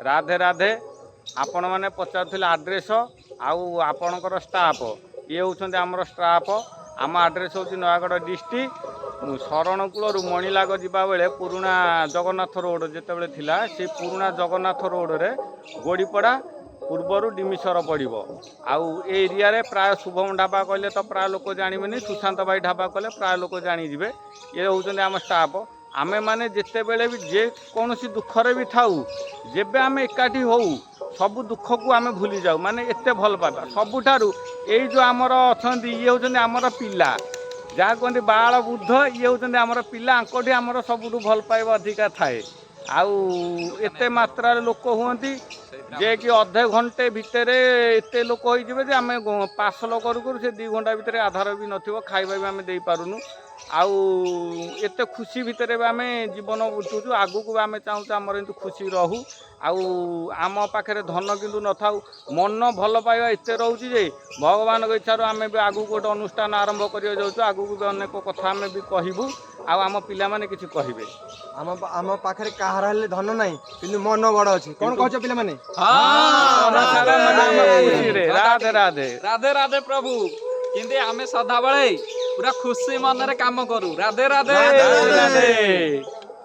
राधे राधे। आपण मैंने पचार आड्रेस आपणकर स्टाफ ये होउछन्ते आमर स्टाफ। आम आड्रेस हूँ नयागढ़ डिस्ट्रिक्ट शरणकूल मणिलाग जावा बेले पुराना जगन्नाथ रोड जिते थिला से पुराना जगन्नाथ रोड रे गोड़ीपड़ा पूर्वर डिमिशर पड़ो आउ एरिया रे प्राय शुभम ढाबा कहले तो प्राय लोक जानवे सुशांत भाई ढाबा कहले प्राय लोक जानीजे ये होउछन्ते आम स्टाफ। आमे माने जिते बेले भी जे कौन दुखरे भी थाऊ जेबे आमे एकाठी होऊ सबू दुख को आमे भूली जाऊ माने एते भल पाता सबुठारु एई जो आमर अछंती ये होउछन्ते आमर पिला जहाँ कहते बाल बुद्ध ये होउछन्ते आमर पिला आंकोठी आमर सबुठु भल पाइबा अधिका थाए आउ एते मात्रा लोक हुअंती जे कि अधे घंटे भितर एते लोक होइजिबे जे आमे पार्सल करू से 2 घंटा भितर आधार भी नथिबो खाइबा भी आमे देई पारुनु आउ एते खुशी भितर भी आमे जीवन बुझुछु आगु को आमे चाहू आमर एंतु खुशी रहू आउ आम पाखे धन किंतु न थाउ मन भल पाइबा एते रहउची जे भगवान के इच्छा आमे भी आगु गोटे अनुष्ठान आरंभ करिया जाउछु आगु को भी अनेक कथा आमे भी कहबू आम पिला माने किछि कहिबे आम पाखे कहार हेले धन नाही किंतु मन बड़ अछि कोन कहछ पिला माने राधे राधे राधे राधे प्रभु किंतु आमे सदा बेले पूरा खुशी मन रे काम करू राधे राधे राधे।